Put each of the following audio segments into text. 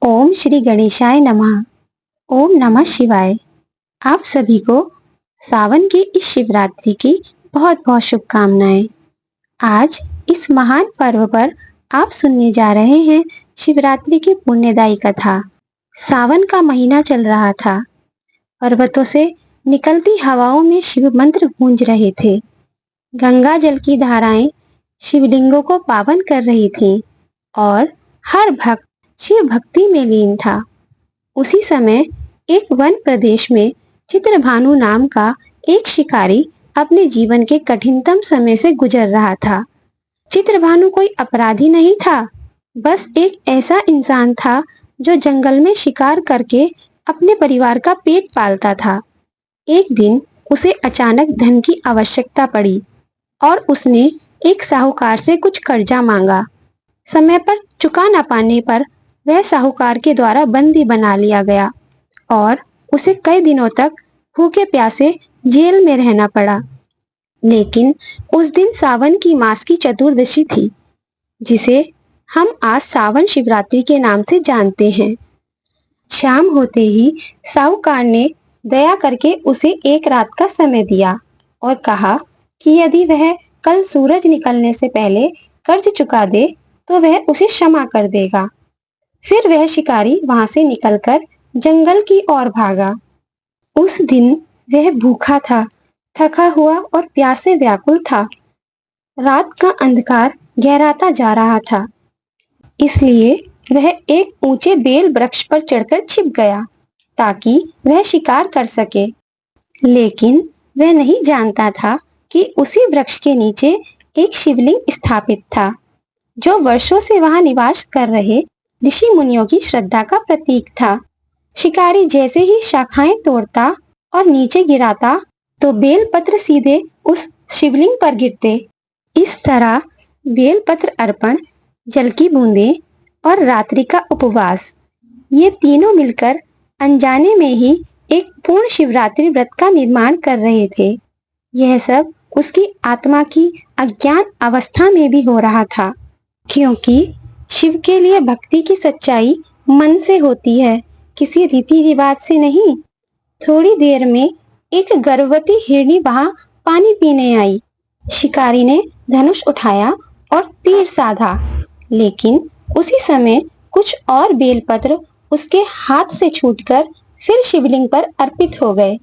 ओम श्री गणेशाय नमः। ओम नमः शिवाय। आप सभी को सावन की इस शिवरात्रि की बहुत बहुत शुभकामनाएं। आज इस महान पर्व पर आप सुनने जा रहे हैं शिवरात्रि की पुण्यदायी कथा। सावन का महीना चल रहा था। पर्वतों से निकलती हवाओं में शिव मंत्र गूंज रहे थे। गंगा जल की धाराएं शिवलिंगों को पावन कर रही थीं और हर भक्त शिव भक्ति में लीन था। उसी समय एक वन प्रदेश में चित्रभानु नाम का एक शिकारी अपने जीवन के कठिनतम समय से गुजर रहा था। चित्रभानु कोई अपराधी नहीं था, बस एक ऐसा इंसान था जो जंगल में शिकार करके अपने परिवार का पेट पालता था। एक दिन उसे अचानक धन की आवश्यकता पड़ी और उसने एक साहूकार से कुछ कर्जा मांगा। समय पर चुका न पाने पर वह साहूकार के द्वारा बंदी बना लिया गया और उसे कई दिनों तक भूखे प्यासे जेल में रहना पड़ा। लेकिन उस दिन सावन की मास की चतुर्दशी थी, जिसे हम आज सावन शिवरात्रि के नाम से जानते हैं। शाम होते ही साहूकार ने दया करके उसे एक रात का समय दिया और कहा कि यदि वह कल सूरज निकलने से पहले कर्ज चुका दे तो वह उसे क्षमा कर देगा। फिर वह शिकारी वहां से निकलकर जंगल की ओर भागा। उस दिन वह भूखा था, थका हुआ और प्यास से व्याकुल था। रात का अंधकार गहराता जा रहा था, इसलिए वह एक ऊंचे बेल वृक्ष पर चढ़कर छिप गया ताकि वह शिकार कर सके। लेकिन वह नहीं जानता था कि उसी वृक्ष के नीचे एक शिवलिंग स्थापित था, जो वर्षों से वहां निवास कर रहे ऋषि मुनियों की श्रद्धा का प्रतीक था। शिकारी जैसे ही शाखाएं तोड़ता और नीचे गिराता तो बेलपत्र सीधे उस शिवलिंग पर गिरते। इस तरह बेलपत्र अर्पण, जल की बूंदें और रात्रि का उपवास, ये तीनों मिलकर अनजाने में ही एक पूर्ण शिवरात्रि व्रत का निर्माण कर रहे थे। यह सब उसकी आत्मा की अज्ञान अवस्था में भी हो रहा था, क्योंकि शिव के लिए भक्ति की सच्चाई मन से होती है, किसी रीति रिवाज से नहीं। थोड़ी देर में एक गर्भवती हिरनी वहां पानी पीने आई। शिकारी ने धनुष उठाया और तीर साधा, लेकिन उसी समय कुछ और बेलपत्र उसके हाथ से छूटकर फिर शिवलिंग पर अर्पित हो गए।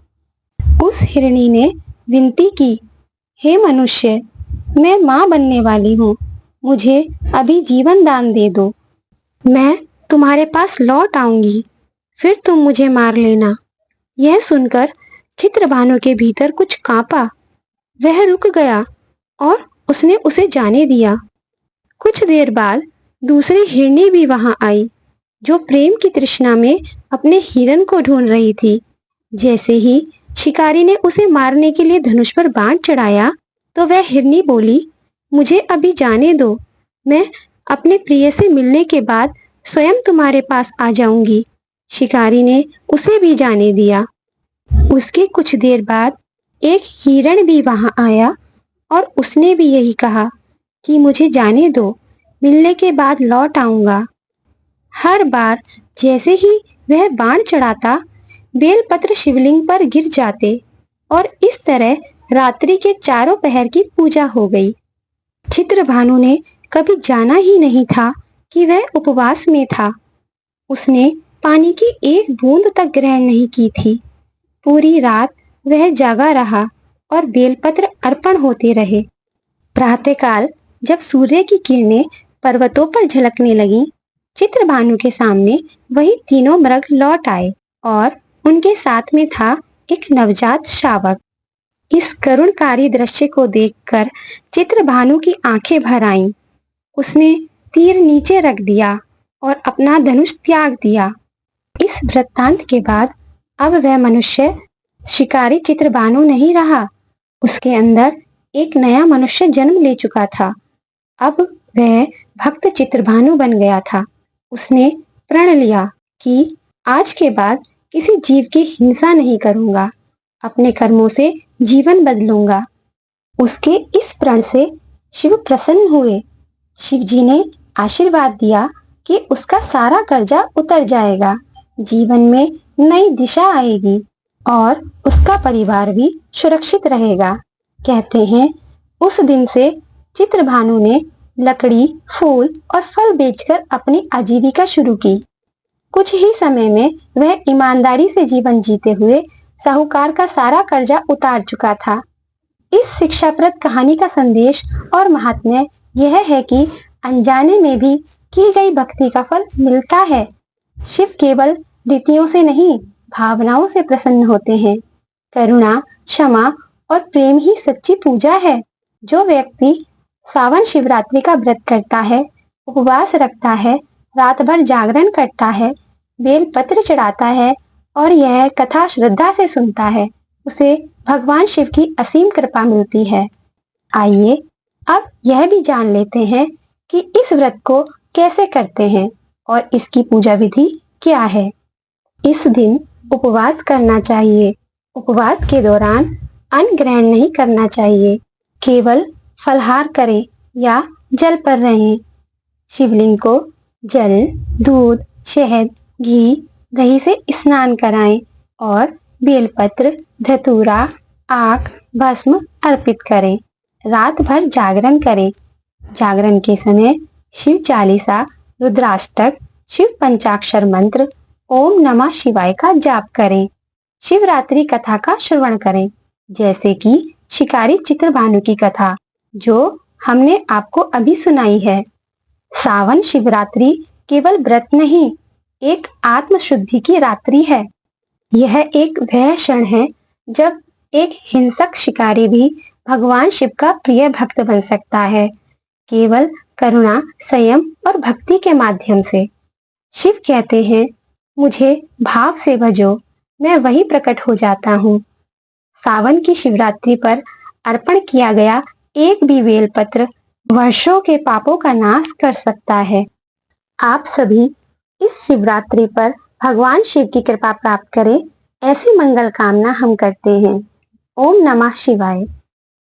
उस हिरनी ने विनती की, हे मनुष्य, मैं मां बनने वाली हूँ, मुझे अभी जीवन दान दे दो। मैं तुम्हारे पास लौट आऊंगी, फिर तुम मुझे मार लेना। यह सुनकर चित्रभानु के भीतर कुछ कांपा। वह रुक गया और उसने उसे जाने दिया। कुछ देर बाद दूसरी हिरनी भी वहां आई, जो प्रेम की तृष्णा में अपने हिरन को ढूंढ रही थी। जैसे ही शिकारी ने उसे मारने के लिए धनुष पर बाण चढ़ाया तो वह हिरनी बोली, मुझे अभी जाने दो, मैं अपने प्रिय से मिलने के बाद स्वयं तुम्हारे पास आ जाऊंगी। शिकारी ने उसे भी जाने दिया। उसके कुछ देर बाद एक हिरण भी वहां आया और उसने भी यही कहा कि मुझे जाने दो, मिलने के बाद लौट आऊंगा। हर बार जैसे ही वह बाण चढ़ाता, बेलपत्र शिवलिंग पर गिर जाते और इस तरह रात्रि के चारों पहर की पूजा हो गई। चित्रभानु ने कभी जाना ही नहीं था कि वह उपवास में था। उसने पानी की एक बूंद तक ग्रहण नहीं की थी। पूरी रात वह जागा रहा और बेलपत्र अर्पण होते रहे। प्रातःकाल जब सूर्य की किरणें पर्वतों पर झलकने लगीं, चित्रभानु के सामने वही तीनों मृग लौट आए और उनके साथ में था एक नवजात शावक। इस करुणकारी दृश्य को देखकर चित्रभानु की आंखें भर आईं। उसने तीर नीचे रख दिया और अपना धनुष त्याग दिया। इस वृत्तांत के बाद अब वह मनुष्य शिकारी चित्रभानु नहीं रहा। उसके अंदर एक नया मनुष्य जन्म ले चुका था। अब वह भक्त चित्रभानु बन गया था। उसने प्रण लिया कि आज के बाद किसी जीव की हिंसा नहीं करूंगा, अपने कर्मों से जीवन बदलूंगा। उसके इस प्रण से शिव प्रसन्न हुए। शिव जी ने आशीर्वाद दिया कि उसका सारा कर्जा उतर जाएगा, जीवन में नई दिशा आएगी और उसका परिवार भी सुरक्षित रहेगा। कहते हैं उस दिन से चित्रभानु ने लकड़ी, फूल और फल बेचकर अपनी आजीविका शुरू की। कुछ ही समय में वह ईमानदारी से जीवन जीते हुए साहूकार का सारा कर्जा उतार चुका था। इस शिक्षाप्रद कहानी का संदेश और महात्म्य यह है कि अनजाने में भी की गई भक्ति का फल मिलता है। शिव केवल रीतियों से नहीं, भावनाओं से प्रसन्न होते हैं। करुणा, क्षमा और प्रेम ही सच्ची पूजा है। जो व्यक्ति सावन शिवरात्रि का व्रत करता है, उपवास रखता है, रात भर जागरण करता है, बेलपत्र चढ़ाता है और यह कथा श्रद्धा से सुनता है, उसे भगवान शिव की असीम कृपा मिलती है। आइए अब यह भी जान लेते हैं कि इस व्रत को कैसे करते हैं और इसकी पूजा विधि क्या है। इस दिन उपवास करना चाहिए। उपवास के दौरान अन्न ग्रहण नहीं करना चाहिए, केवल फलाहार करें या जल पर रहें। शिवलिंग को जल, दूध, शहद, घी, दही से स्नान कराएं और बेलपत्र, धतूरा, आक, भस्म अर्पित करें। रात भर जागरण करें। जागरण के समय शिव चालीसा, रुद्राष्टक, शिव पंचाक्षर मंत्र, ओम नमः शिवाय का जाप करें। शिवरात्रि कथा का श्रवण करें, जैसे कि शिकारी चित्रभानु की कथा जो हमने आपको अभी सुनाई है। सावन शिवरात्रि केवल व्रत नहीं, एक आत्म शुद्धि की रात्रि है। यह एक वह क्षण है जब एक हिंसक शिकारी भी भगवान शिव का प्रिय भक्त बन सकता है, केवल करुणा, संयम और भक्ति के माध्यम से। शिव कहते हैं, मुझे भाव से भजो, मैं वही प्रकट हो जाता हूँ। सावन की शिवरात्रि पर अर्पण किया गया एक भी बेलपत्र वर्षों के पापों का नाश कर सकता है। आप सभी इस शिवरात्रि पर भगवान शिव की कृपा प्राप्त करें, ऐसी मंगल कामना हम करते हैं। ओम नमः शिवाय।